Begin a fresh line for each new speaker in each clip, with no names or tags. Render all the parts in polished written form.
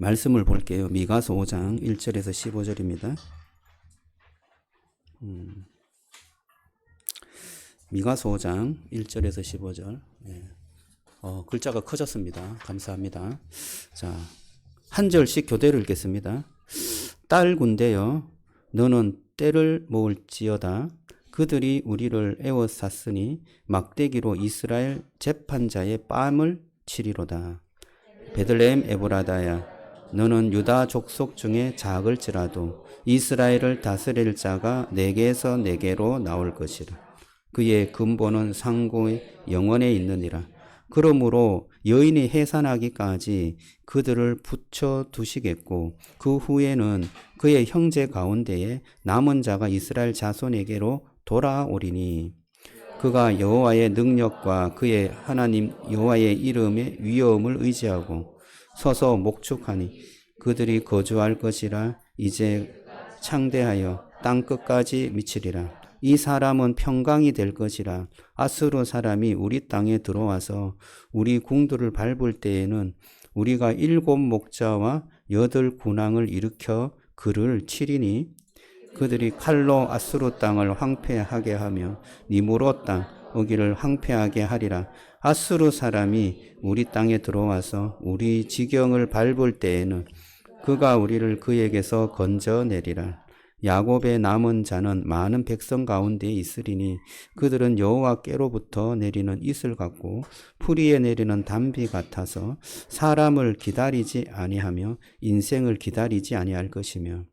말씀을 볼게요. 미가서 5장 1절에서 15절입니다. 미가서 5장 1절에서 15절. 글자가 커졌습니다. 감사합니다. 자, 한 절씩 교대로 읽겠습니다. 딸 군대여, 너는 때를 모을지어다. 그들이 우리를 애워쌌으니 막대기로 이스라엘 재판자의 뺨을 치리로다. 베들레헴 에브라다야, 너는 유다 족속 중에 작을지라도 이스라엘을 다스릴 자가 내게서 내게로 나올 것이라. 그의 근본은 상고의 영원에 있느니라. 그러므로 여인이 해산하기까지 그들을 붙여 두시겠고 그 후에는 그의 형제 가운데에 남은 자가 이스라엘 자손에게로 돌아오리니 그가 여호와의 능력과 그의 하나님 여호와의 이름의 위엄을 의지하고 서서 목축하니 그들이 거주할 것이라. 이제 창대하여 땅 끝까지 미치리라. 이 사람은 평강이 될 것이라. 아수르 사람이 우리 땅에 들어와서 우리 궁들을 밟을 때에는 우리가 7 목자와 8 군왕을 일으켜 그를 치리니 그들이 칼로 아수르 땅을 황폐하게 하며 니무롯 땅 어기를 황폐하게 하리라. 아수르 사람이 우리 땅에 들어와서 우리 지경을 밟을 때에는 그가 우리를 그에게서 건져내리라. 야곱의 남은 자는 많은 백성 가운데 있으리니 그들은 여호와께로부터 내리는 이슬 같고 풀이에 내리는 단비 같아서 사람을 기다리지 아니하며 인생을 기다리지 아니할 것이며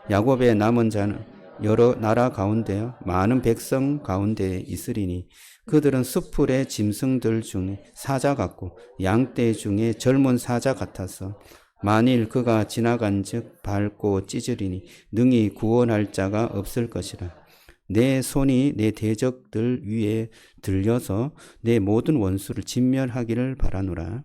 야곱의 남은 자는 여러 나라 가운데 많은 백성 가운데 있으리니 그들은 숲풀의 짐승들 중에 사자 같고 양떼 중에 젊은 사자 같아서 만일 그가 지나간즉 밟고 찢으리니 능히 구원할 자가 없을 것이라. 내 손이 내 대적들 위에 들려서 내 모든 원수를 진멸하기를 바라노라.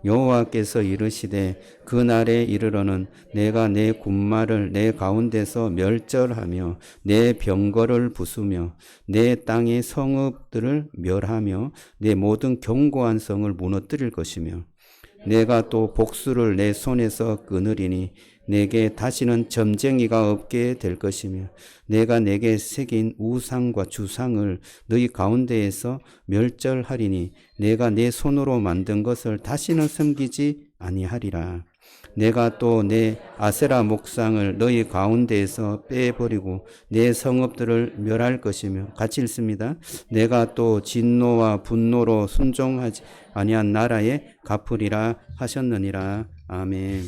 여호와께서 이르시되 그날에 이르러는 내가 내 군마를 내 가운데서 멸절하며 내 병거를 부수며 내 땅의 성읍들을 멸하며 내 모든 견고한 성을 무너뜨릴 것이며 내가 또 복수를 내 손에서 끊으리니 내게 다시는 점쟁이가 없게 될 것이며 내가 내게 새긴 우상과 주상을 너희 가운데에서 멸절하리니 내가 내 손으로 만든 것을 다시는 섬기지 아니하리라. 내가 또 내 아세라 목상을 너희 가운데에서 빼버리고 내 성읍들을 멸할 것이며 같이 읽습니다. 내가 또 진노와 분노로 순종하지 아니한 나라에 갚으리라 하셨느니라. 아멘.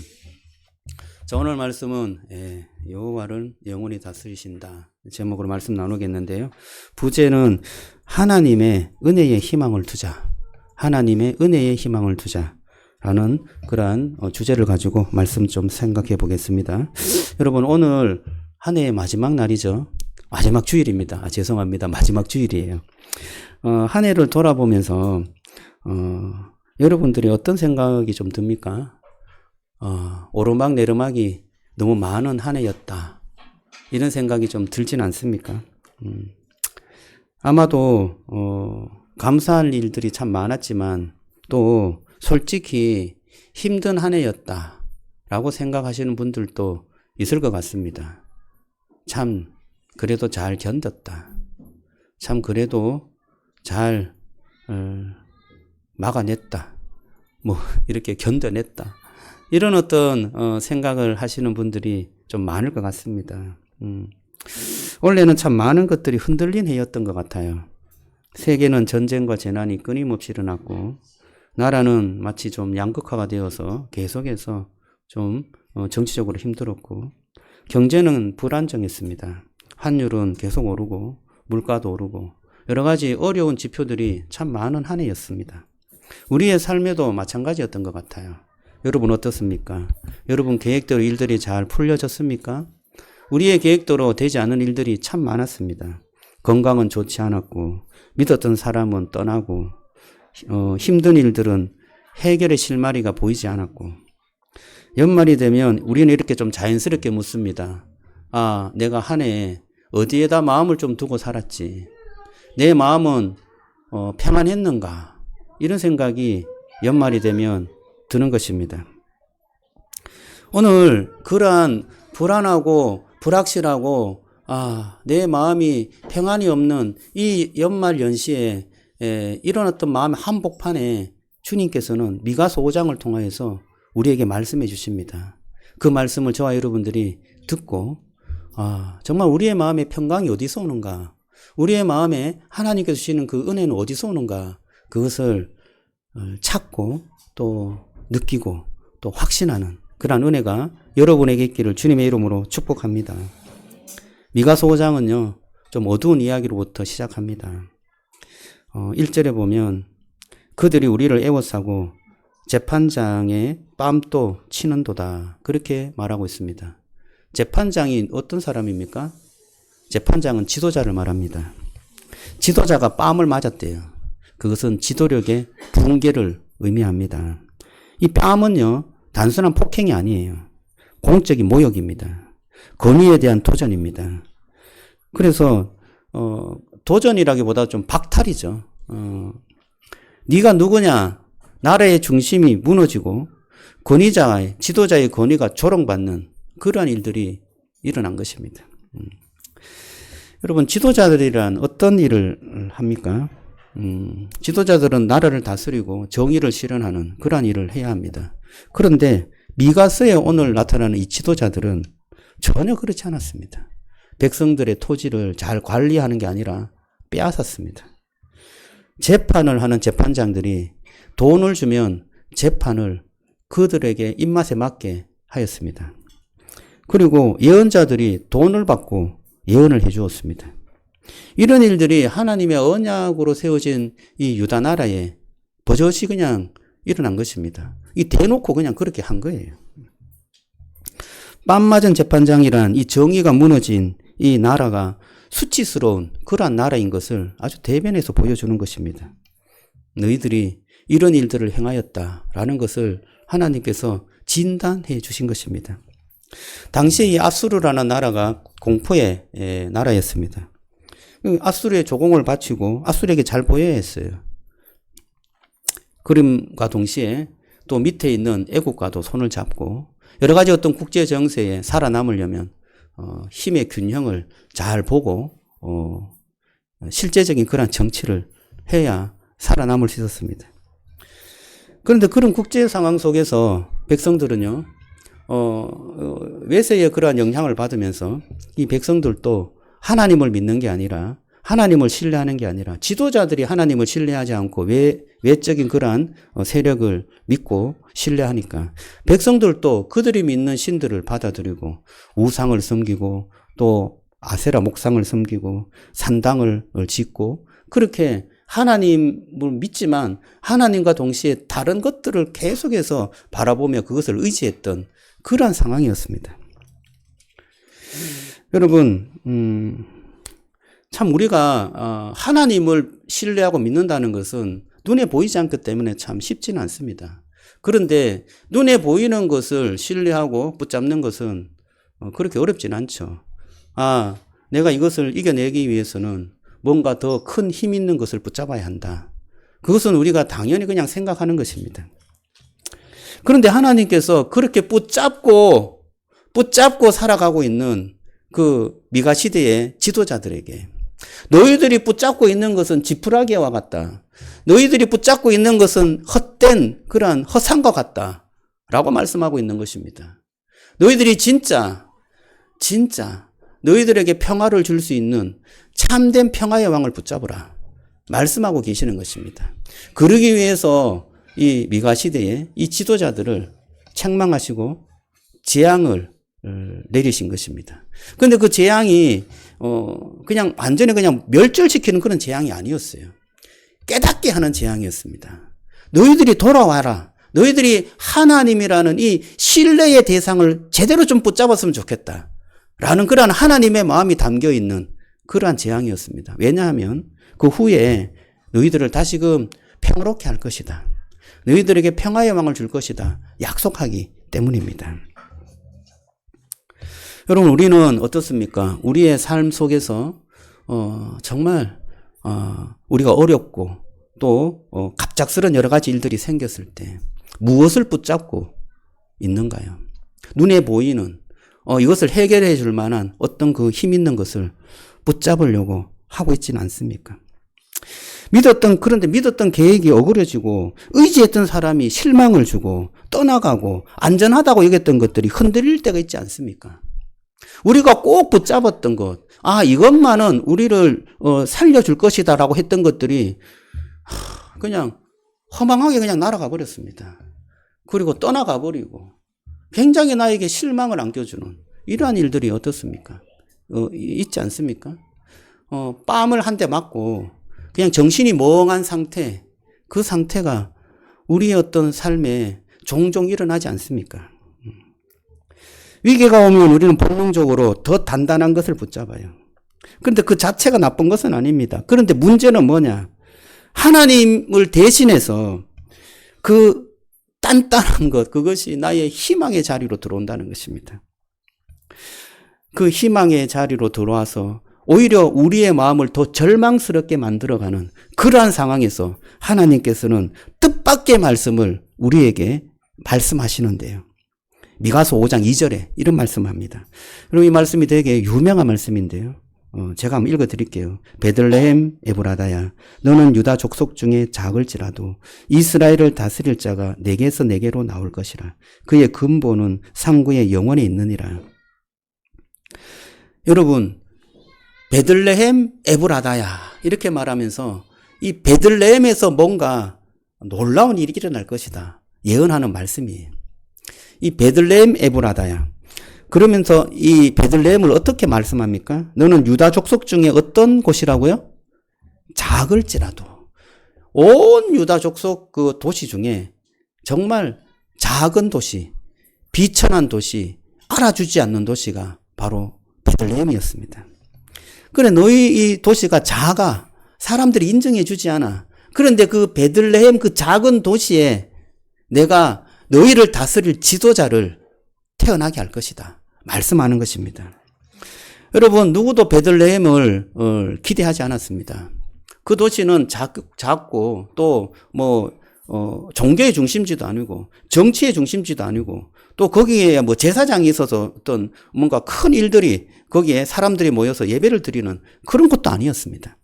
자, 오늘 말씀은 여호와를 영원히 다스리신다 제목으로 말씀 나누겠는데요. 부제는 하나님의 은혜의 희망을 두자. 하나님의 은혜의 희망을 두자. 라는 그러한 주제를 가지고 말씀 좀 생각해 보겠습니다. 여러분, 오늘 한 해의 마지막 날이죠. 마지막 주일입니다. 죄송합니다. 마지막 주일이에요. 한 해를 돌아보면서 여러분들이 어떤 생각이 좀 듭니까? 오르막 내리막이 너무 많은 한 해였다. 이런 생각이 좀 들진 않습니까? 아마도 감사할 일들이 참 많았지만 또 솔직히 힘든 한 해였다 라고 생각하시는 분들도 있을 것 같습니다. 참 그래도 잘 견뎠다. 참 그래도 잘 막아냈다. 뭐 이렇게 견뎌냈다. 이런 어떤 생각을 하시는 분들이 좀 많을 것 같습니다. 원래는 참 많은 것들이 흔들린 해였던 것 같아요. 세계는 전쟁과 재난이 끊임없이 일어났고 나라는 마치 좀 양극화가 되어서 계속해서 좀 정치적으로 힘들었고 경제는 불안정했습니다. 환율은 계속 오르고 물가도 오르고 여러 가지 어려운 지표들이 참 많은 한 해였습니다. 우리의 삶에도 마찬가지였던 것 같아요. 여러분 어떻습니까? 여러분 계획대로 일들이 잘 풀려졌습니까? 우리의 계획대로 되지 않은 일들이 참 많았습니다. 건강은 좋지 않았고 믿었던 사람은 떠나고 힘든 일들은 해결의 실마리가 보이지 않았고 연말이 되면 우리는 이렇게 좀 자연스럽게 묻습니다. 내가 한 해 어디에다 마음을 좀 두고 살았지? 내 마음은 평안했는가? 이런 생각이 연말이 되면 드는 것입니다. 오늘 그러한 불안하고 불확실하고 내 마음이 평안이 없는 이 연말 연시에 일어났던 마음의 한복판에 주님께서는 미가서 5장을 통하여서 우리에게 말씀해 주십니다. 그 말씀을 저와 여러분들이 듣고 정말 우리의 마음의 평강이 어디서 오는가? 우리의 마음에 하나님께서 주시는 그 은혜는 어디서 오는가? 그것을 찾고 또 느끼고 또 확신하는 그러한 은혜가 여러분에게 있기를 주님의 이름으로 축복합니다. 미가서 5장은요, 좀 어두운 이야기로부터 시작합니다. 1절에 보면 그들이 우리를 애워싸고 재판장의 뺨도 치는도다. 그렇게 말하고 있습니다. 재판장이 어떤 사람입니까? 재판장은 지도자를 말합니다. 지도자가 뺨을 맞았대요. 그것은 지도력의 붕괴를 의미합니다. 이 뺨은요, 단순한 폭행이 아니에요. 공적인 모욕입니다. 권위에 대한 도전입니다. 그래서 도전이라기보다 좀 박탈이죠. 네가 누구냐? 나라의 중심이 무너지고 권위자의 지도자의 권위가 조롱받는 그러한 일들이 일어난 것입니다. 여러분, 지도자들이란 어떤 일을 합니까? 지도자들은 나라를 다스리고 정의를 실현하는 그러한 일을 해야 합니다. 그런데 미가서에 오늘 나타나는 이 지도자들은 전혀 그렇지 않았습니다. 백성들의 토지를 잘 관리하는 게 아니라 빼앗았습니다. 재판을 하는 재판장들이 돈을 주면 재판을 그들에게 입맛에 맞게 하였습니다. 그리고 예언자들이 돈을 받고 예언을 해 주었습니다. 이런 일들이 하나님의 언약으로 세워진 이 유다 나라에 버젓이 그냥 일어난 것입니다. 이 대놓고 그냥 그렇게 한 거예요. 뺨 맞은 재판장이란 이 정의가 무너진 이 나라가 수치스러운 그러한 나라인 것을 아주 대변해서 보여주는 것입니다. 너희들이 이런 일들을 행하였다라는 것을 하나님께서 진단해 주신 것입니다. 당시에 이 아수르라는 나라가 공포의 나라였습니다. 아수르의 조공을 바치고 아수르에게 잘 보여야 했어요. 그림과 동시에 또 밑에 있는 애국과도 손을 잡고 여러 가지 어떤 국제 정세에 살아남으려면 힘의 균형을 잘 보고 실제적인 그런 정치를 해야 살아남을 수 있었습니다. 그런데 그런 국제 상황 속에서 백성들은요, 외세의 그러한 영향을 받으면서 이 백성들도 하나님을 믿는 게 아니라 하나님을 신뢰하는 게 아니라 지도자들이 하나님을 신뢰하지 않고 외적인 그러한 세력을 믿고 신뢰하니까 백성들도 그들이 믿는 신들을 받아들이고 우상을 섬기고 또 아세라 목상을 섬기고 산당을 짓고 그렇게 하나님을 믿지만 하나님과 동시에 다른 것들을 계속해서 바라보며 그것을 의지했던 그러한 상황이었습니다. 여러분, 참 우리가 하나님을 신뢰하고 믿는다는 것은 눈에 보이지 않기 때문에 참 쉽지는 않습니다. 그런데 눈에 보이는 것을 신뢰하고 붙잡는 것은 그렇게 어렵진 않죠. 내가 이것을 이겨내기 위해서는 뭔가 더 큰 힘 있는 것을 붙잡아야 한다. 그것은 우리가 당연히 그냥 생각하는 것입니다. 그런데 하나님께서 그렇게 붙잡고 살아가고 있는 그 미가 시대의 지도자들에게 너희들이 붙잡고 있는 것은 지푸라기와 같다. 너희들이 붙잡고 있는 것은 헛된 그러한 허상과 같다. 라고 말씀하고 있는 것입니다. 너희들이 진짜 너희들에게 평화를 줄 수 있는 참된 평화의 왕을 붙잡으라. 말씀하고 계시는 것입니다. 그러기 위해서 이 미가 시대의 이 지도자들을 책망하시고 재앙을 내리신 것입니다. 그런데 그 재앙이 그냥 완전히 그냥 멸절시키는 그런 재앙이 아니었어요. 깨닫게 하는 재앙이었습니다. 너희들이 돌아와라. 너희들이 하나님이라는 이 신뢰의 대상을 제대로 좀 붙잡았으면 좋겠다. 라는 그러한 하나님의 마음이 담겨 있는 그러한 재앙이었습니다. 왜냐하면 그 후에 너희들을 다시금 평화롭게 할 것이다. 너희들에게 평화의 왕을 줄 것이다. 약속하기 때문입니다. 여러분, 우리는 어떻습니까? 우리의 삶 속에서 정말 우리가 어렵고 또 갑작스런 여러 가지 일들이 생겼을 때 무엇을 붙잡고 있는가요? 눈에 보이는 이것을 해결해 줄 만한 어떤 그 힘 있는 것을 붙잡으려고 하고 있지는 않습니까? 그런데 믿었던 계획이 어그러지고 의지했던 사람이 실망을 주고 떠나가고 안전하다고 여겼던 것들이 흔들릴 때가 있지 않습니까? 우리가 꼭 붙잡았던 것, 이것만은 우리를 살려줄 것이다라고 했던 것들이 그냥 허망하게 그냥 날아가 버렸습니다. 그리고 떠나가 버리고 굉장히 나에게 실망을 안겨주는 이러한 일들이 어떻습니까? 있지 않습니까? 뺨을 한 대 맞고 그냥 정신이 멍한 상태, 그 상태가 우리의 어떤 삶에 종종 일어나지 않습니까? 위기가 오면 우리는 본능적으로 더 단단한 것을 붙잡아요. 그런데 그 자체가 나쁜 것은 아닙니다. 그런데 문제는 뭐냐? 하나님을 대신해서 그 단단한 것, 그것이 나의 희망의 자리로 들어온다는 것입니다. 그 희망의 자리로 들어와서 오히려 우리의 마음을 더 절망스럽게 만들어가는 그러한 상황에서 하나님께서는 뜻밖의 말씀을 우리에게 말씀하시는데요. 미가서 5장 2절에 이런 말씀합니다. 그럼 이 말씀이 되게 유명한 말씀인데요. 제가 한번 읽어드릴게요. 베들레헴 에브라다야, 너는 유다 족속 중에 작을지라도 이스라엘을 다스릴 자가 내게서 내게로 나올 것이라. 그의 근본은 상구의 영원에 있느니라. 여러분, 베들레헴 에브라다야 이렇게 말하면서 이 베들레헴에서 뭔가 놀라운 일이 일어날 것이다 예언하는 말씀이에요. 이 베들레헴 에브라다야, 그러면서 이 베들레헴을 어떻게 말씀합니까? 너는 유다 족속 중에 어떤 곳이라고요? 작을지라도. 온 유다 족속 그 도시 중에 정말 작은 도시, 비천한 도시, 알아주지 않는 도시가 바로 베들레헴이었습니다. 그래, 너희 이 도시가 작아. 사람들이 인정해 주지 않아. 그런데 그 베들레헴 그 작은 도시에 내가 너희를 다스릴 지도자를 태어나게 할 것이다. 말씀하는 것입니다. 여러분, 누구도 베들레헴을 기대하지 않았습니다. 그 도시는 작고 또 종교의 중심지도 아니고 정치의 중심지도 아니고 또 거기에 제사장이 있어서 어떤 뭔가 큰 일들이 거기에 사람들이 모여서 예배를 드리는 그런 것도 아니었습니다.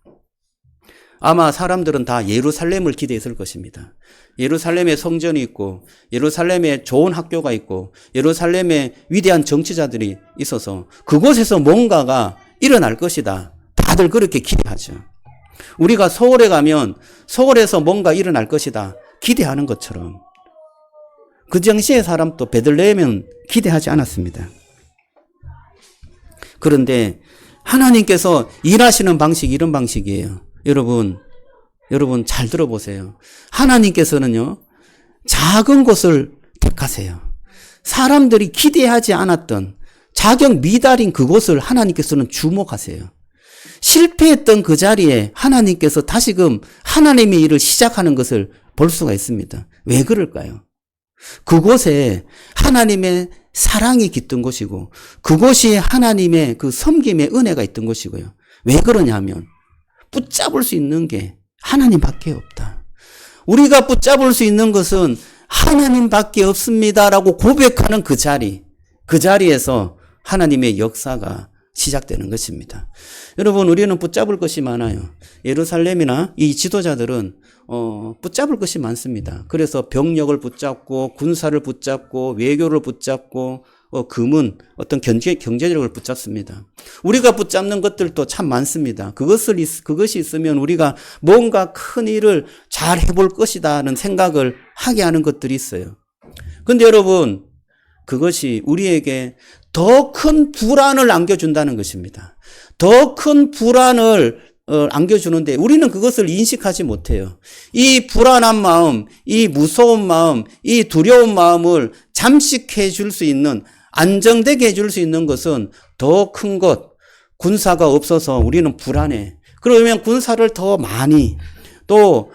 아마 사람들은 다 예루살렘을 기대했을 것입니다. 예루살렘에 성전이 있고 예루살렘에 좋은 학교가 있고 예루살렘에 위대한 정치자들이 있어서 그곳에서 뭔가가 일어날 것이다. 다들 그렇게 기대하죠. 우리가 서울에 가면 서울에서 뭔가 일어날 것이다 기대하는 것처럼 그 당시의 사람도 베들레헴은 기대하지 않았습니다. 그런데 하나님께서 일하시는 방식이 이런 방식이에요. 여러분 잘 들어보세요. 하나님께서는요, 작은 곳을 택하세요. 사람들이 기대하지 않았던 자격 미달인 그곳을 하나님께서는 주목하세요. 실패했던 그 자리에 하나님께서 다시금 하나님의 일을 시작하는 것을 볼 수가 있습니다. 왜 그럴까요? 그곳에 하나님의 사랑이 깃든 곳이고 그곳이 하나님의 그 섬김의 은혜가 있던 곳이고요. 왜 그러냐면 붙잡을 수 있는 게 하나님밖에 없다. 우리가 붙잡을 수 있는 것은 하나님밖에 없습니다라고 고백하는 그 자리에서 하나님의 역사가 시작되는 것입니다. 여러분, 우리는 붙잡을 것이 많아요. 예루살렘이나 이 지도자들은 붙잡을 것이 많습니다. 그래서 병력을 붙잡고 군사를 붙잡고 외교를 붙잡고 금은 어떤 경제력을 붙잡습니다. 우리가 붙잡는 것들도 참 많습니다. 그것이 있으면 우리가 뭔가 큰 일을 잘 해볼 것이다는 생각을 하게 하는 것들이 있어요. 근데 여러분, 그것이 우리에게 더 큰 불안을 안겨준다는 것입니다. 더 큰 불안을 안겨주는데 우리는 그것을 인식하지 못해요. 이 불안한 마음, 이 무서운 마음, 이 두려운 마음을 잠식해 줄 수 있는, 안정되게 해줄 수 있는 것은 더 큰 것, 군사가 없어서 우리는 불안해. 그러면 군사를 더 많이, 또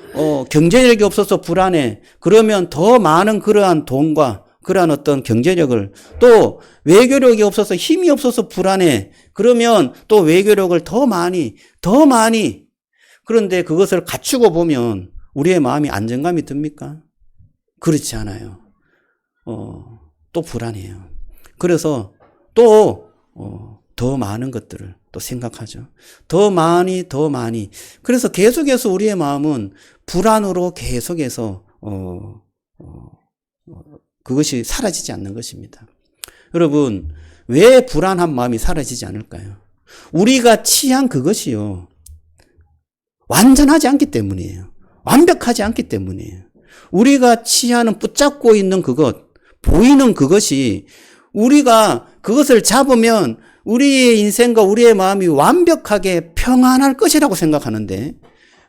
경제력이 없어서 불안해. 그러면 더 많은 그러한 돈과 그러한 어떤 경제력을, 또 외교력이 없어서 힘이 없어서 불안해. 그러면 또 외교력을 더 많이. 그런데 그것을 갖추고 보면 우리의 마음이 안정감이 듭니까? 그렇지 않아요. 또 불안해요. 그래서 또 더 많은 것들을 또 생각하죠. 더 많이. 그래서 계속해서 우리의 마음은 불안으로 계속해서 그것이 사라지지 않는 것입니다. 여러분, 왜 불안한 마음이 사라지지 않을까요? 우리가 취한 그것이요, 완전하지 않기 때문이에요. 완벽하지 않기 때문이에요. 우리가 취하는, 붙잡고 있는 그것, 보이는 그것이 우리가 그것을 잡으면 우리의 인생과 우리의 마음이 완벽하게 평안할 것이라고 생각하는데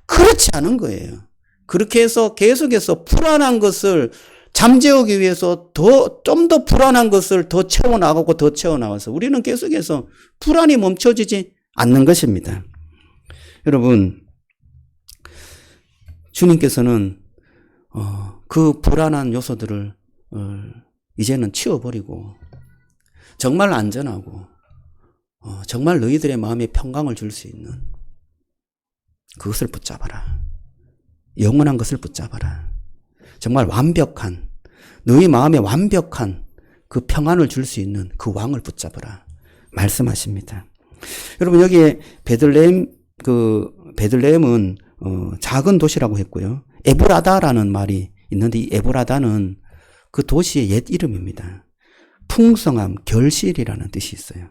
그렇지 않은 거예요. 그렇게 해서 계속해서 불안한 것을 잠재우기 위해서 좀 더 불안한 것을 더 채워나가고 더 채워나가서 우리는 계속해서 불안이 멈춰지지 않는 것입니다. 여러분, 주님께서는 그 불안한 요소들을 이제는 치워버리고 정말 안전하고 정말 너희들의 마음에 평강을 줄 수 있는 그것을 붙잡아라. 영원한 것을 붙잡아라. 정말 완벽한, 너희 마음에 완벽한 그 평안을 줄 수 있는 그 왕을 붙잡아라 말씀하십니다. 여러분, 여기에 베들레헴은 작은 도시라고 했고요. 에브라다라는 말이 있는데 이 에브라다는 그 도시의 옛 이름입니다. 풍성함, 결실이라는 뜻이 있어요.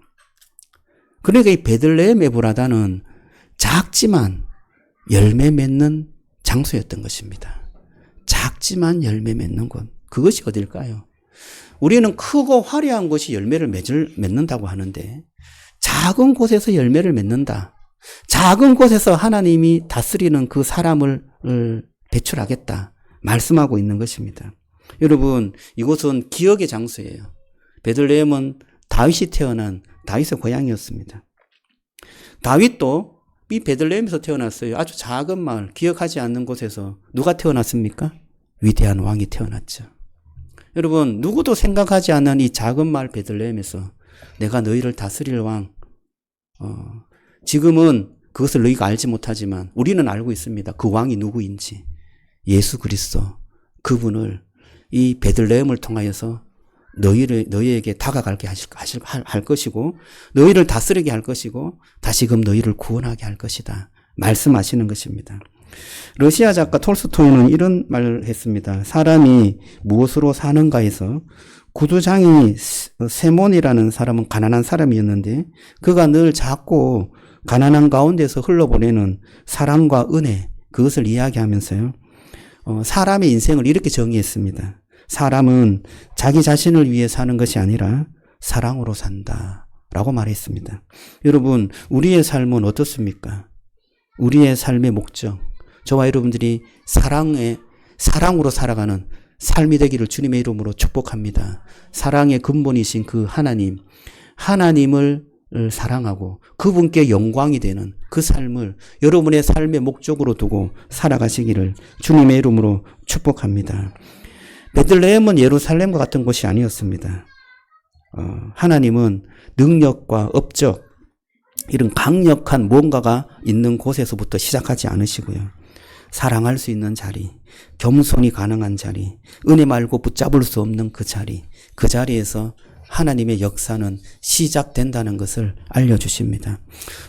그러니까 이 베들레헴 에브라다는 작지만 열매 맺는 장소였던 것입니다. 작지만 열매 맺는 곳. 그것이 어딜까요? 우리는 크고 화려한 곳이 열매를 맺는다고 하는데 작은 곳에서 열매를 맺는다. 작은 곳에서 하나님이 다스리는 그 사람을 배출하겠다. 말씀하고 있는 것입니다. 여러분, 이곳은 기억의 장소예요. 베들레헴은 다윗이 태어난 다윗의 고향이었습니다. 다윗도 이 베들레헴에서 태어났어요. 아주 작은 마을, 기억하지 않는 곳에서 누가 태어났습니까? 위대한 왕이 태어났죠. 여러분, 누구도 생각하지 않는 이 작은 마을 베들레헴에서 내가 너희를 다스릴 왕, 지금은 그것을 너희가 알지 못하지만 우리는 알고 있습니다. 그 왕이 누구인지. 예수 그리스도, 그분을 이 베들레헴을 통하여서 너희에게 다가가게 할 것이고, 너희를 다스리게 할 것이고, 다시금 너희를 구원하게 할 것이다. 말씀하시는 것입니다. 러시아 작가 톨스토이는 이런 말을 했습니다. 사람이 무엇으로 사는가에서 구두장이 세몬이라는 사람은 가난한 사람이었는데 그가 늘 작고 가난한 가운데서 흘러보내는 사랑과 은혜, 그것을 이야기하면서요. 사람의 인생을 이렇게 정의했습니다. 사람은 자기 자신을 위해 사는 것이 아니라 사랑으로 산다 라고 말했습니다. 여러분, 우리의 삶은 어떻습니까? 우리의 삶의 목적, 저와 여러분들이 사랑으로 살아가는 삶이 되기를 주님의 이름으로 축복합니다. 사랑의 근본이신 그 하나님을 사랑하고 그분께 영광이 되는 그 삶을 여러분의 삶의 목적으로 두고 살아가시기를 주님의 이름으로 축복합니다. 베들레헴은 예루살렘과 같은 곳이 아니었습니다. 하나님은 능력과 업적, 이런 강력한 무언가가 있는 곳에서부터 시작하지 않으시고요. 사랑할 수 있는 자리, 겸손이 가능한 자리, 은혜 말고 붙잡을 수 없는 그 자리에서 하나님의 역사는 시작된다는 것을 알려주십니다.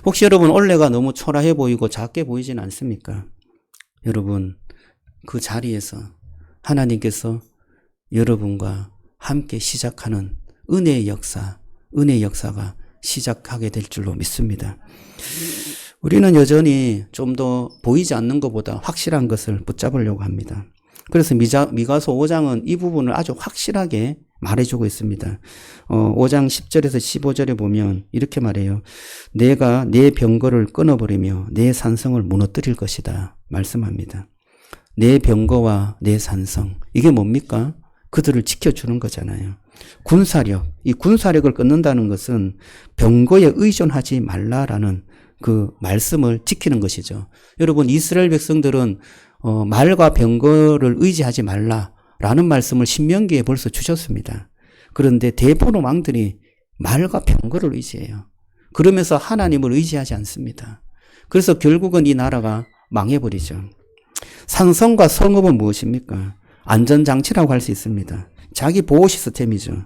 혹시 여러분 올해가 너무 초라해 보이고 작게 보이진 않습니까? 여러분, 그 자리에서 하나님께서 여러분과 함께 시작하는 은혜의 역사가 시작하게 될 줄로 믿습니다. 우리는 여전히 좀 더 보이지 않는 것보다 확실한 것을 붙잡으려고 합니다. 그래서 미가서 5장은 이 부분을 아주 확실하게 말해주고 있습니다. 5장 10절에서 15절에 보면 이렇게 말해요. 내가 내 병거를 끊어버리며 내 산성을 무너뜨릴 것이다 말씀합니다. 내 병거와 내 산성, 이게 뭡니까? 그들을 지켜주는 거잖아요. 군사력, 이 군사력을 끊는다는 것은 병거에 의존하지 말라라는 그 말씀을 지키는 것이죠. 여러분, 이스라엘 백성들은 말과 병거를 의지하지 말라라는 말씀을 신명기에 벌써 주셨습니다. 그런데 대부분 왕들이 말과 병거를 의지해요. 그러면서 하나님을 의지하지 않습니다. 그래서 결국은 이 나라가 망해버리죠. 산성과 성읍은 무엇입니까? 안전장치라고 할 수 있습니다. 자기 보호 시스템이죠.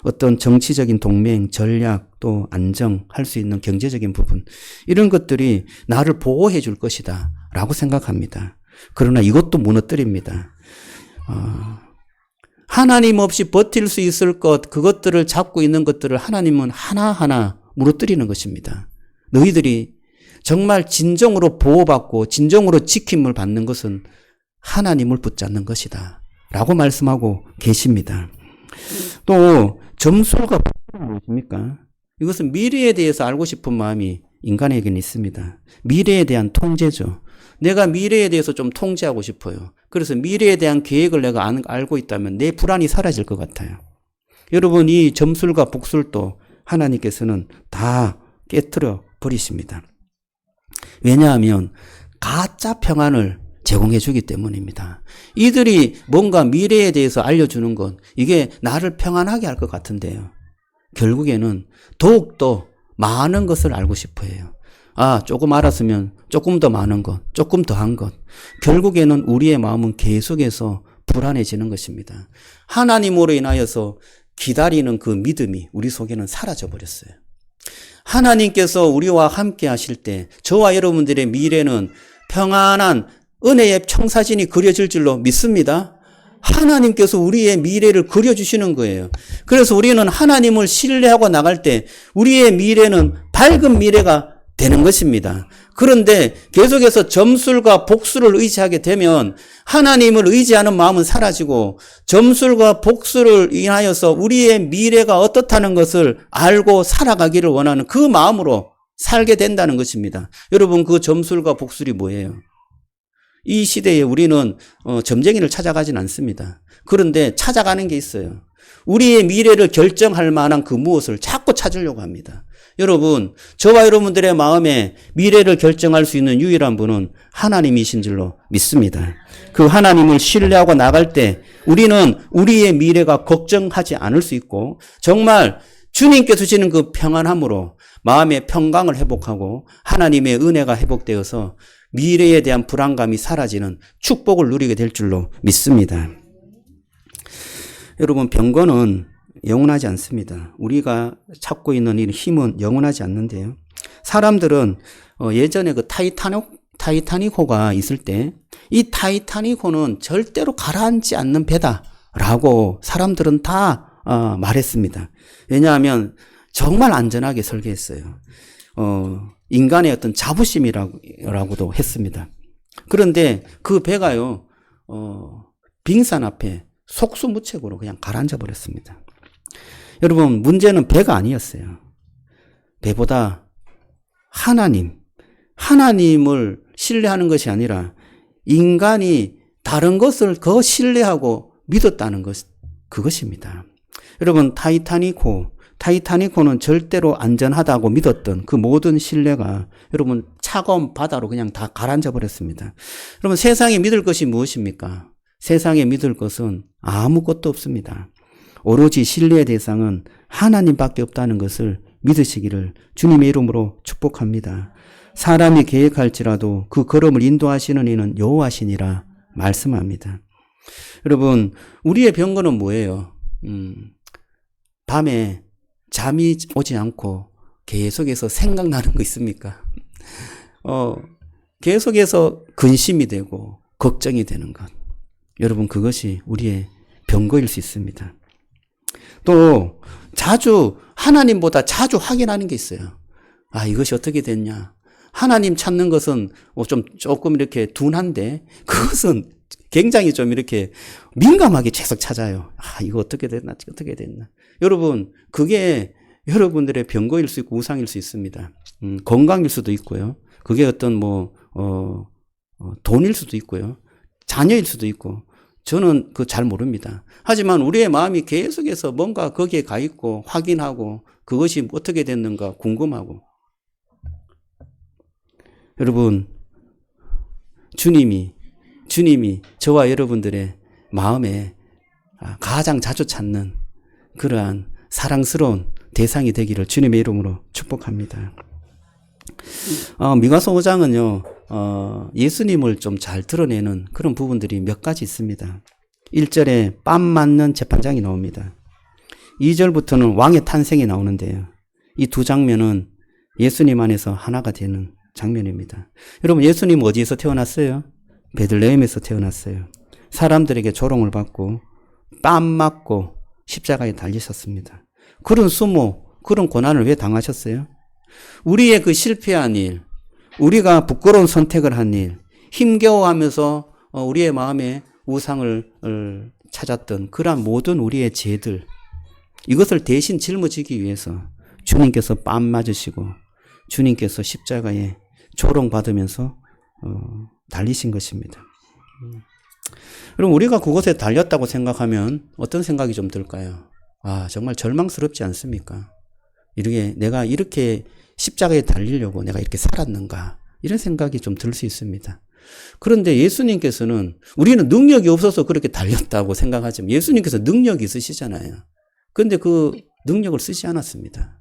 어떤 정치적인 동맹, 전략, 또 안정할 수 있는 경제적인 부분, 이런 것들이 나를 보호해 줄 것이다 라고 생각합니다. 그러나 이것도 무너뜨립니다. 하나님 없이 버틸 수 있을 것, 그것들을 잡고 있는 것들을 하나님은 하나하나 무너뜨리는 것입니다. 너희들이 정말 진정으로 보호받고 진정으로 지킴을 받는 것은 하나님을 붙잡는 것이다 라고 말씀하고 계십니다. 또 점술과 복술은 무엇입니까? 이것은 미래에 대해서 알고 싶은 마음이 인간에게는 있습니다. 미래에 대한 통제죠. 내가 미래에 대해서 좀 통제하고 싶어요. 그래서 미래에 대한 계획을 내가 알고 있다면 내 불안이 사라질 것 같아요. 여러분, 이 점술과 복술도 하나님께서는 다 깨트려 버리십니다. 왜냐하면 가짜 평안을 제공해 주기 때문입니다. 이들이 뭔가 미래에 대해서 알려주는 건 이게 나를 평안하게 할 것 같은데요. 결국에는 더욱더 많은 것을 알고 싶어 해요. 조금 알았으면 조금 더 많은 것, 조금 더한 것. 결국에는 우리의 마음은 계속해서 불안해지는 것입니다. 하나님으로 인하여서 기다리는 그 믿음이 우리 속에는 사라져 버렸어요. 하나님께서 우리와 함께 하실 때 저와 여러분들의 미래는 평안한 은혜의 청사진이 그려질 줄로 믿습니다. 하나님께서 우리의 미래를 그려주시는 거예요. 그래서 우리는 하나님을 신뢰하고 나갈 때 우리의 미래는 밝은 미래가 되는 것입니다. 그런데 계속해서 점술과 복술을 의지하게 되면 하나님을 의지하는 마음은 사라지고 점술과 복술을 인하여서 우리의 미래가 어떻다는 것을 알고 살아가기를 원하는 그 마음으로 살게 된다는 것입니다. 여러분, 그 점술과 복술이 뭐예요? 이 시대에 우리는 점쟁이를 찾아가진 않습니다. 그런데 찾아가는 게 있어요. 우리의 미래를 결정할 만한 그 무엇을 자꾸 찾으려고 합니다. 여러분, 저와 여러분들의 마음에 미래를 결정할 수 있는 유일한 분은 하나님이신 줄로 믿습니다. 그 하나님을 신뢰하고 나갈 때 우리는 우리의 미래가 걱정하지 않을 수 있고 정말 주님께서 주시는 그 평안함으로 마음의 평강을 회복하고 하나님의 은혜가 회복되어서 미래에 대한 불안감이 사라지는 축복을 누리게 될 줄로 믿습니다. 여러분, 병거는 영원하지 않습니다. 우리가 찾고 있는 이 힘은 영원하지 않는데요. 사람들은 예전에 그 타이타닉호가 있을 때 이 타이타닉호는 절대로 가라앉지 않는 배다라고 사람들은 다 말했습니다. 왜냐하면 정말 안전하게 설계했어요. 인간의 어떤 자부심이라고도 했습니다. 그런데 그 배가요, 빙산 앞에 속수무책으로 그냥 가라앉아 버렸습니다. 여러분, 문제는 배가 아니었어요. 배보다 하나님을 신뢰하는 것이 아니라 인간이 다른 것을 더 신뢰하고 믿었다는 것, 그것입니다. 여러분, 타이타닉호는 절대로 안전하다고 믿었던 그 모든 신뢰가 여러분 차가운 바다로 그냥 다 가라앉아 버렸습니다. 여러분, 세상에 믿을 것이 무엇입니까? 세상에 믿을 것은 아무것도 없습니다. 오로지 신뢰의 대상은 하나님밖에 없다는 것을 믿으시기를 주님의 이름으로 축복합니다. 사람이 계획할지라도 그 걸음을 인도하시는 이는 여호와시니라 말씀합니다. 여러분, 우리의 병거는 뭐예요? 밤에 잠이 오지 않고 계속해서 생각나는 거 있습니까? 계속해서 근심이 되고 걱정이 되는 것. 여러분, 그것이 우리의 병거일 수 있습니다. 또 하나님보다 자주 확인하는 게 있어요. 이것이 어떻게 됐냐? 하나님 찾는 것은 조금 이렇게 둔한데 그것은 굉장히 좀 이렇게 민감하게 계속 찾아요. 이거 어떻게 됐나? 여러분, 그게 여러분들의 병거일 수 있고 우상일 수 있습니다. 건강일 수도 있고요. 그게 어떤 돈일 수도 있고요. 자녀일 수도 있고. 저는 잘 모릅니다. 하지만 우리의 마음이 계속해서 뭔가 거기에 가 있고 확인하고 그것이 어떻게 됐는가 궁금하고. 여러분, 주님이 저와 여러분들의 마음에 가장 자주 찾는 그러한 사랑스러운 대상이 되기를 주님의 이름으로 축복합니다. 미가서 5장은요, 예수님을 좀 잘 드러내는 그런 부분들이 몇 가지 있습니다. 1절에 뺨 맞는 재판장이 나옵니다. 2절부터는 왕의 탄생이 나오는데요. 이 두 장면은 예수님 안에서 하나가 되는 장면입니다. 여러분, 예수님 어디에서 태어났어요? 베들레헴에서 태어났어요. 사람들에게 조롱을 받고 뺨 맞고 십자가에 달리셨습니다. 그런 수모, 그런 고난을 왜 당하셨어요? 우리의 그 실패한 일, 우리가 부끄러운 선택을 한 일, 힘겨워하면서 우리의 마음에 우상을 찾았던 그러한 모든 우리의 죄들, 이것을 대신 짊어지기 위해서 주님께서 뺨 맞으시고 주님께서 십자가에 조롱받으면서 달리신 것입니다. 그럼 우리가 그곳에 달렸다고 생각하면 어떤 생각이 좀 들까요? 아, 정말 절망스럽지 않습니까? 내가 이렇게 십자가에 달리려고 내가 이렇게 살았는가? 이런 생각이 좀 들 수 있습니다. 그런데 예수님께서는 우리는 능력이 없어서 그렇게 달렸다고 생각하지만 예수님께서 능력이 있으시잖아요. 그런데 그 능력을 쓰지 않았습니다.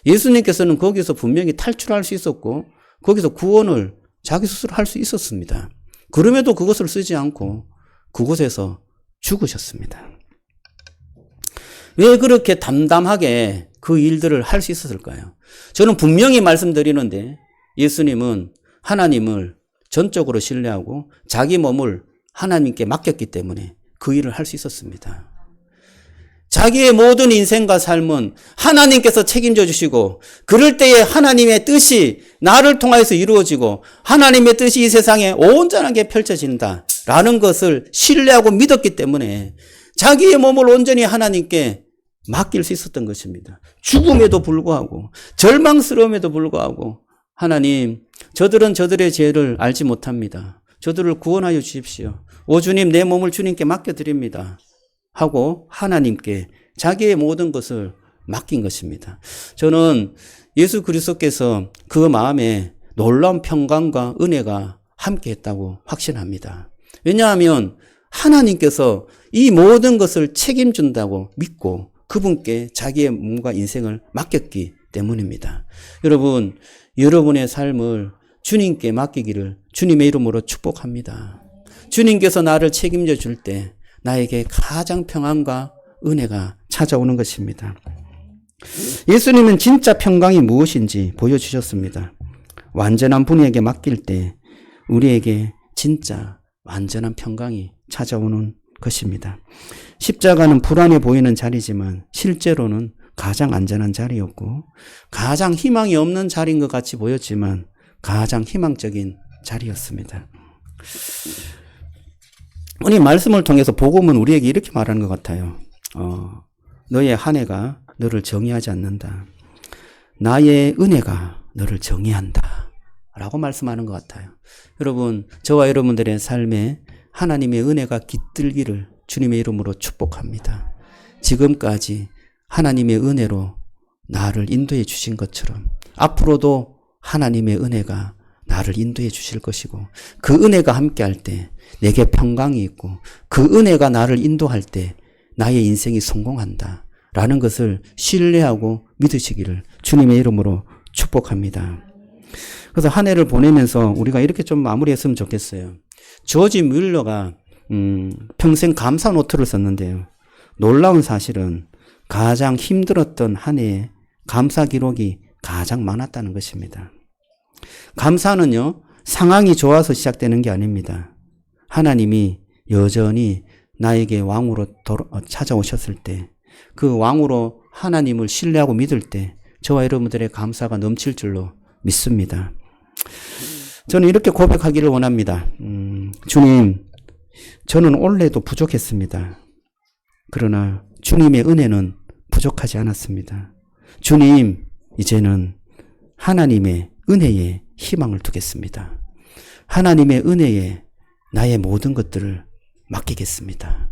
예수님께서는 거기서 분명히 탈출할 수 있었고 거기서 구원을 자기 스스로 할 수 있었습니다. 그럼에도 그것을 쓰지 않고 그곳에서 죽으셨습니다. 왜 그렇게 담담하게 그 일들을 할 수 있었을까요? 저는 분명히 말씀드리는데 예수님은 하나님을 전적으로 신뢰하고 자기 몸을 하나님께 맡겼기 때문에 그 일을 할 수 있었습니다. 자기의 모든 인생과 삶은 하나님께서 책임져 주시고 그럴 때에 하나님의 뜻이 나를 통하여서 이루어지고 하나님의 뜻이 이 세상에 온전하게 펼쳐진다라는 것을 신뢰하고 믿었기 때문에 자기의 몸을 온전히 하나님께 맡길 수 있었던 것입니다. 죽음에도 불구하고 절망스러움에도 불구하고 하나님, 저들은 저들의 죄를 알지 못합니다. 저들을 구원하여 주십시오. 오 주님, 내 몸을 주님께 맡겨드립니다. 하고 하나님께 자기의 모든 것을 맡긴 것입니다. 저는 예수 그리스도께서 그 마음에 놀라운 평강과 은혜가 함께했다고 확신합니다. 왜냐하면 하나님께서 이 모든 것을 책임진다고 믿고 그분께 자기의 몸과 인생을 맡겼기 때문입니다. 여러분, 여러분의 삶을 주님께 맡기기를 주님의 이름으로 축복합니다. 주님께서 나를 책임져 줄 때 나에게 가장 평안과 은혜가 찾아오는 것입니다. 예수님은 진짜 평강이 무엇인지 보여주셨습니다. 완전한 분에게 맡길 때 우리에게 진짜 완전한 평강이 찾아오는 것입니다. 십자가는 불안해 보이는 자리지만 실제로는 가장 안전한 자리였고 가장 희망이 없는 자리인 것 같이 보였지만 가장 희망적인 자리였습니다. 오늘 말씀을 통해서 복음은 우리에게 이렇게 말하는 것 같아요. 너의 한 해가 너를 정의하지 않는다. 나의 은혜가 너를 정의한다. 라고 말씀하는 것 같아요. 여러분, 저와 여러분들의 삶에 하나님의 은혜가 깃들기를 주님의 이름으로 축복합니다. 지금까지 하나님의 은혜로 나를 인도해 주신 것처럼 앞으로도 하나님의 은혜가 나를 인도해 주실 것이고 그 은혜가 함께할 때 내게 평강이 있고 그 은혜가 나를 인도할 때 나의 인생이 성공한다 라는 것을 신뢰하고 믿으시기를 주님의 이름으로 축복합니다. 그래서 한 해를 보내면서 우리가 이렇게 좀 마무리했으면 좋겠어요. 조지 뮬러가 평생 감사 노트를 썼는데요. 놀라운 사실은 가장 힘들었던 한 해에 감사 기록이 가장 많았다는 것입니다. 감사는요, 상황이 좋아서 시작되는 게 아닙니다. 하나님이 여전히 나에게 왕으로 찾아오셨을 때, 그 왕으로 하나님을 신뢰하고 믿을 때 저와 여러분들의 감사가 넘칠 줄로 믿습니다. 저는 이렇게 고백하기를 원합니다. 주님, 저는 올해도 부족했습니다. 그러나 주님의 은혜는 부족하지 않았습니다. 주님, 이제는 하나님의 은혜에 희망을 두겠습니다. 하나님의 은혜에 나의 모든 것들을 맡기겠습니다.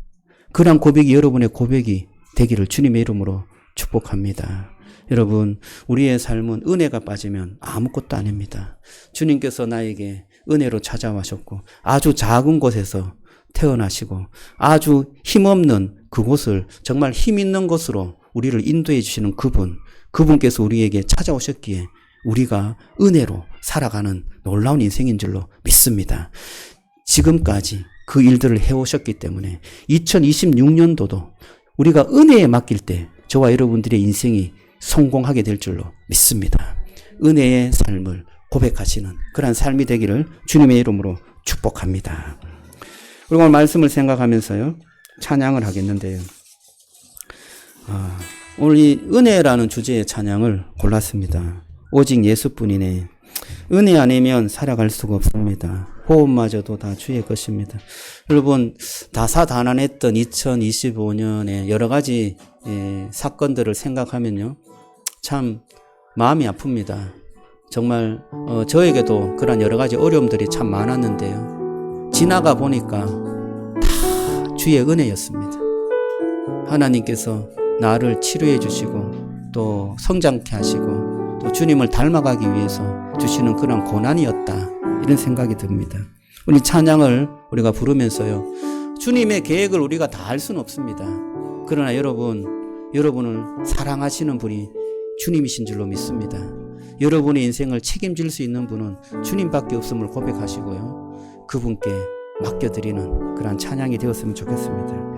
그런 고백이 여러분의 고백이 되기를 주님의 이름으로 축복합니다. 여러분, 우리의 삶은 은혜가 빠지면 아무것도 아닙니다. 주님께서 나에게 은혜로 찾아와셨고 아주 작은 곳에서 태어나시고 아주 힘없는 그곳을 정말 힘 있는 곳으로 우리를 인도해 주시는 그분께서 우리에게 찾아오셨기에 우리가 은혜로 살아가는 놀라운 인생인 줄로 믿습니다. 지금까지 그 일들을 해오셨기 때문에 2026년도도 우리가 은혜에 맡길 때 저와 여러분들의 인생이 성공하게 될 줄로 믿습니다. 은혜의 삶을 고백하시는 그런 삶이 되기를 주님의 이름으로 축복합니다. 그리고 오늘 말씀을 생각하면서요, 찬양을 하겠는데요. 오늘 이 은혜라는 주제의 찬양을 골랐습니다. 오직 예수뿐이네. 은혜 아니면 살아갈 수가 없습니다. 호흡마저도 다 주의 것입니다. 여러분, 다사다난했던 2025년에 여러 가지 사건들을 생각하면요, 참 마음이 아픕니다. 정말 저에게도 그런 여러 가지 어려움들이 참 많았는데요, 지나가 보니까 다 주의 은혜였습니다. 하나님께서 나를 치료해 주시고 또 성장케 하시고 또 주님을 닮아가기 위해서 주시는 그런 고난이었다, 이런 생각이 듭니다. 우리 찬양을 우리가 부르면서요, 주님의 계획을 우리가 다 알 수는 없습니다. 그러나 여러분을 사랑하시는 분이 주님이신 줄로 믿습니다. 여러분의 인생을 책임질 수 있는 분은 주님밖에 없음을 고백하시고요, 그분께 맡겨드리는 그런 찬양이 되었으면 좋겠습니다.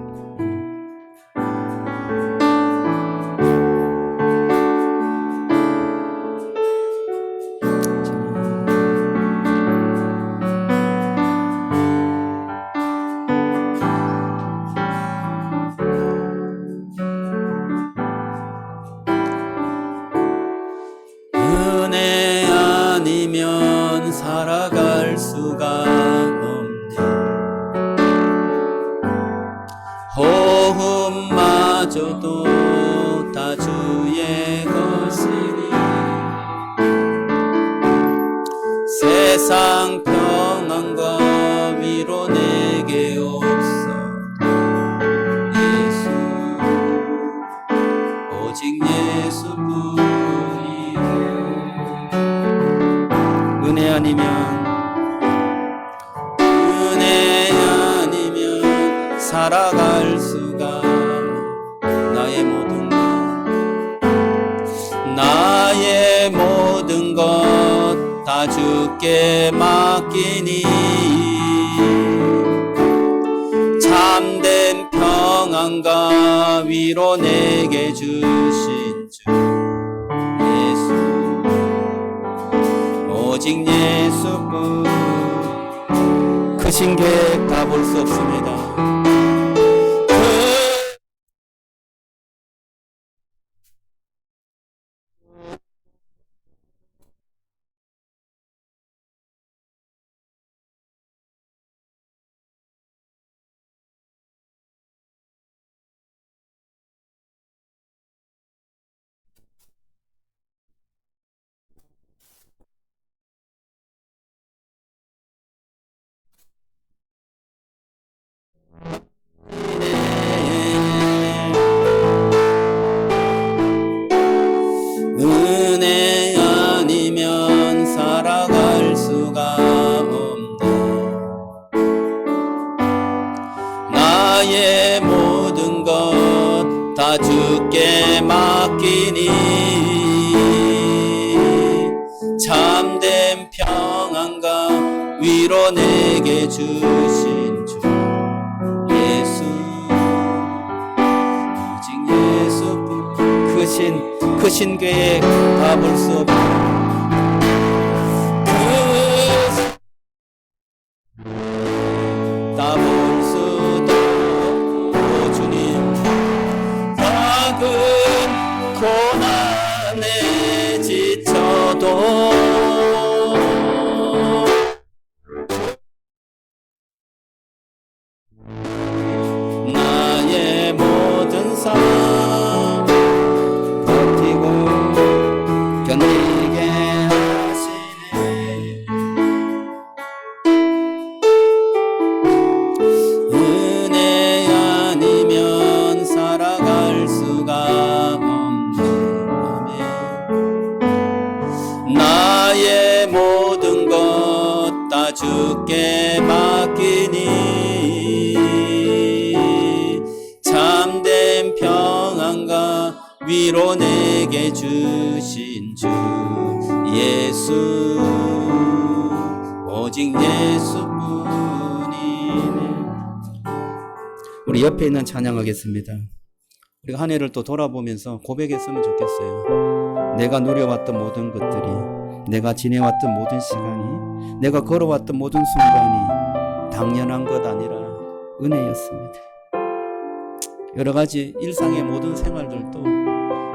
은혜 아니면 살아갈 수가 없네. 호흡마저도 다 주의 것이니 세상 평안과 위로 내게 없어. 예수, 오직 예수뿐이네. 은혜 아니면 살아갈 수가. 나의 모든 것 다 주께 맡기니 참된 평안과 위로 내게 주신 주 예수, 오직 예수뿐. 크신 계획 다 볼 수 없습니다. 은혜 아니면 살아갈 수가 없네. 나의 모든 것 다 주께 맡기니 참된 평안과 위로 내게 주신 주 예수, 오직 예수뿐. 크신 계획 다 볼 수 없고 다 볼 수도 없고 주님, 작은 고난에 지쳐도 나의 모든 삶 견디게 하시네. 은혜 아니면 살아갈 수가 없네. 나의 모든 것 다 주께 맡기니 참된 평안과 위로 내게 주신 주 예수, 오직 예수뿐이네. 우리 옆에 있는 찬양하겠습니다. 우리가 한 해를 또 돌아보면서 고백했으면 좋겠어요. 내가 누려왔던 모든 것들이, 내가 지내왔던 모든 시간이, 내가 걸어왔던 모든 순간이 당연한 것 아니라 은혜였습니다. 여러 가지 일상의 모든 생활들도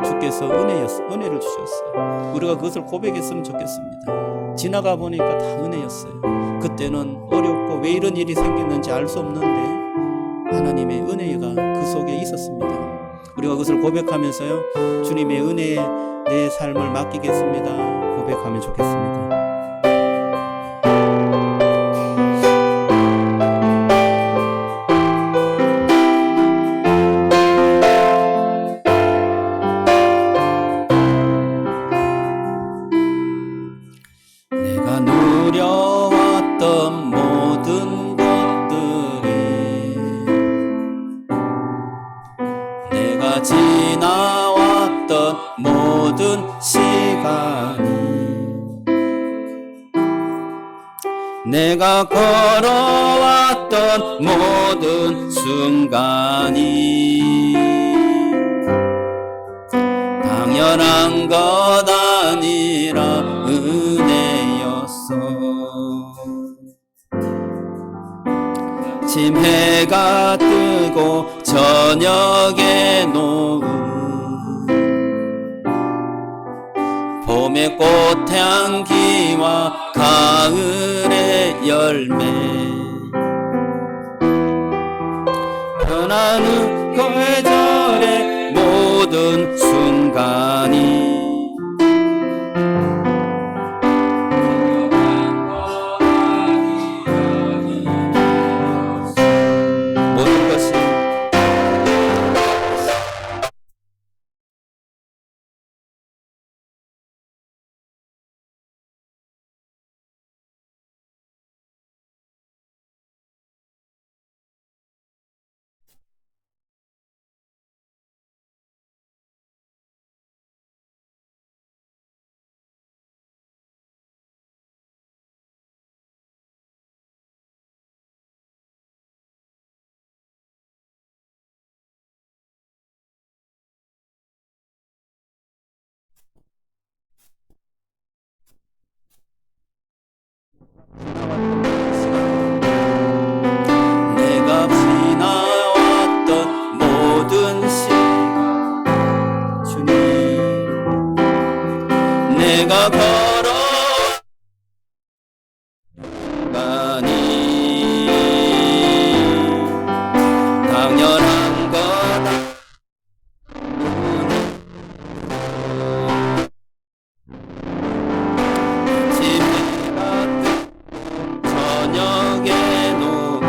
주께서 은혜를 주셨어요. 우리가 그것을 고백했으면 좋겠습니다. 지나가 보니까 다 은혜였어요. 그때는 어렵고 왜 이런 일이 생겼는지 알 수 없는데 하나님의 은혜가 그 속에 있었습니다. 우리가 그것을 고백하면서요, 주님의 은혜에 내 삶을 맡기겠습니다 고백하면 좋겠습니다. 내가 누려왔던 모든 것들이, 내가 지나왔던 모든 시간이, 내가 걸어왔던 모든 순간이 당연한 것 아니라 은혜였어. 아침 해가 뜨고 저녁에 노을, 봄의 꽃향기와 가을의 열매, 변하는 계절의 모든 순간이 모든 것이 내가 지나왔던 모든 시간, 주님, 내가 걸어 가니 당연한 거다. 저녁에 노을,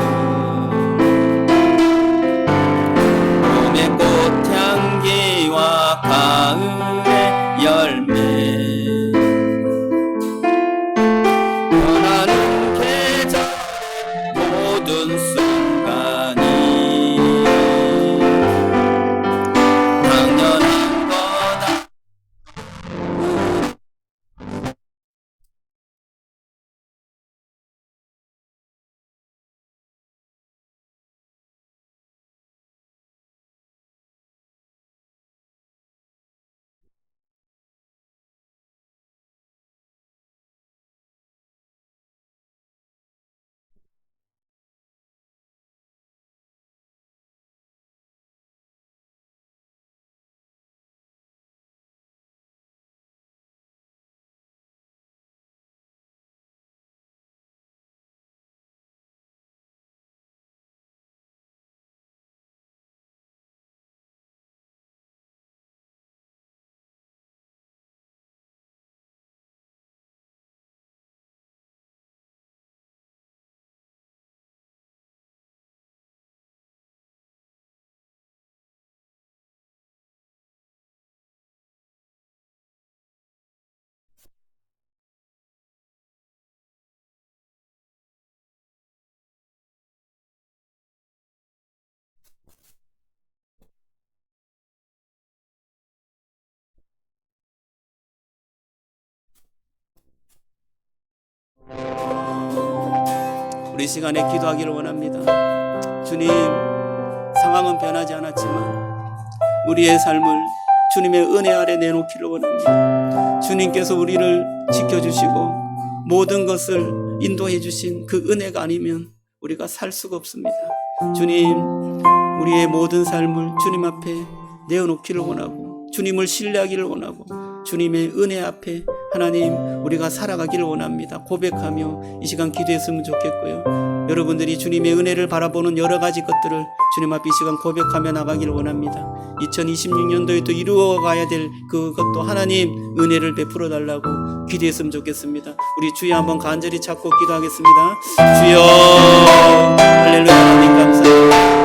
봄의 꽃향기와 가을의 열매, 변하는 계절의 모든 순간이 당연한 거다. 우리 시간에 기도하기를 원합니다. 주님, 상황은 변하지 않았지만 우리의 삶을 주님의 은혜 아래 내놓기를 원합니다. 주님께서 우리를 지켜주시고 모든 것을 인도해 주신 그 은혜가 아니면 우리가 살 수가 없습니다. 주님, 우리의 모든 삶을 주님 앞에 내어놓기를 원하고 주님을 신뢰하기를 원하고 주님의 은혜 앞에 하나님 우리가 살아가기를 원합니다. 고백하며 이 시간 기도했으면 좋겠고요. 여러분들이 주님의 은혜를 바라보는 여러 가지 것들을 주님 앞에 이 시간 고백하며 나가기를 원합니다. 2026년도에 또 이루어가야 될 그것도 하나님 은혜를 베풀어 달라고 기도했으면 좋겠습니다. 우리 주여 한번 간절히 찾고 기도하겠습니다. 주여, 할렐루야. 하나님 감사합니다.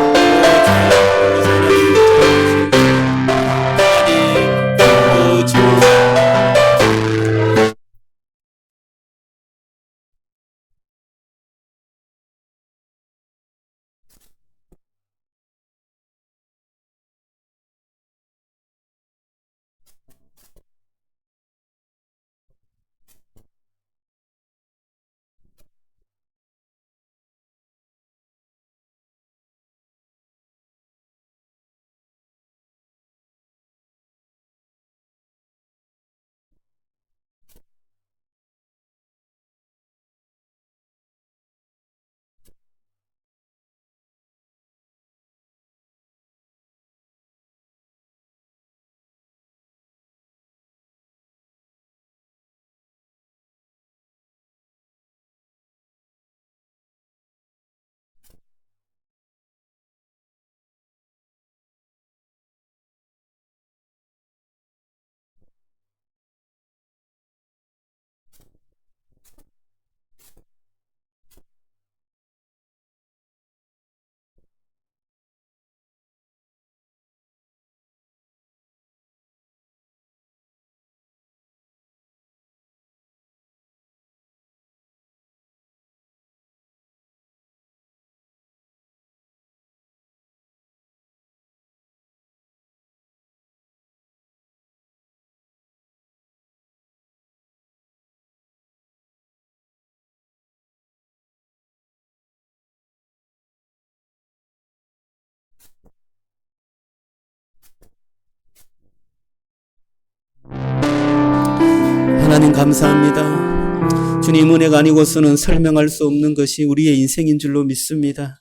하나님 감사합니다. 주님 은혜가 아니고서는 설명할 수 없는 것이 우리의 인생인 줄로 믿습니다.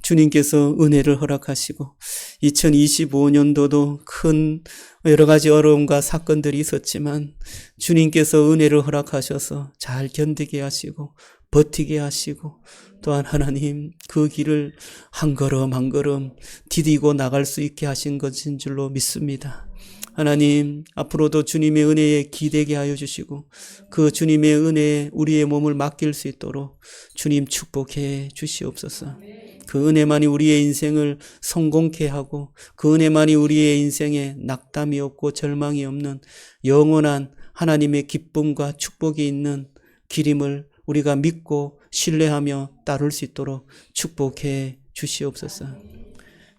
주님께서 은혜를 허락하시고 2025년도도 큰 여러 가지 어려움과 사건들이 있었지만 주님께서 은혜를 허락하셔서 잘 견디게 하시고 버티게 하시고 또한 하나님 그 길을 한 걸음 한 걸음 디디고 나갈 수 있게 하신 것인 줄로 믿습니다. 하나님 앞으로도 주님의 은혜에 기대게 하여 주시고 그 주님의 은혜에 우리의 몸을 맡길 수 있도록 주님 축복해 주시옵소서. 그 은혜만이 우리의 인생을 성공케 하고 그 은혜만이 우리의 인생에 낙담이 없고 절망이 없는 영원한 하나님의 기쁨과 축복이 있는 길임을 우리가 믿고 신뢰하며 따를 수 있도록 축복해 주시옵소서.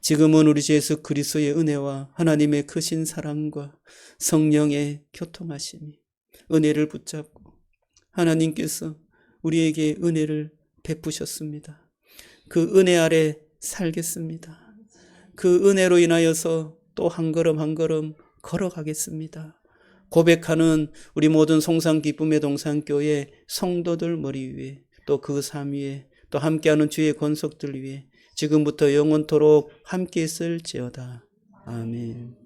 지금은 우리 주 예수 그리스도의 은혜와 하나님의 크신 사랑과 성령의 교통하심이 은혜를 붙잡고 하나님께서 우리에게 은혜를 베푸셨습니다. 그 은혜 아래 살겠습니다. 그 은혜로 인하여서 또 한 걸음 한 걸음 걸어가겠습니다. 고백하는 우리 모든 송산 기쁨의 동산교회 성도들 머리 위에 또 그 삶 위에 또 함께하는 주의 권속들 위에 지금부터 영원토록 함께 있을지어다. 아멘.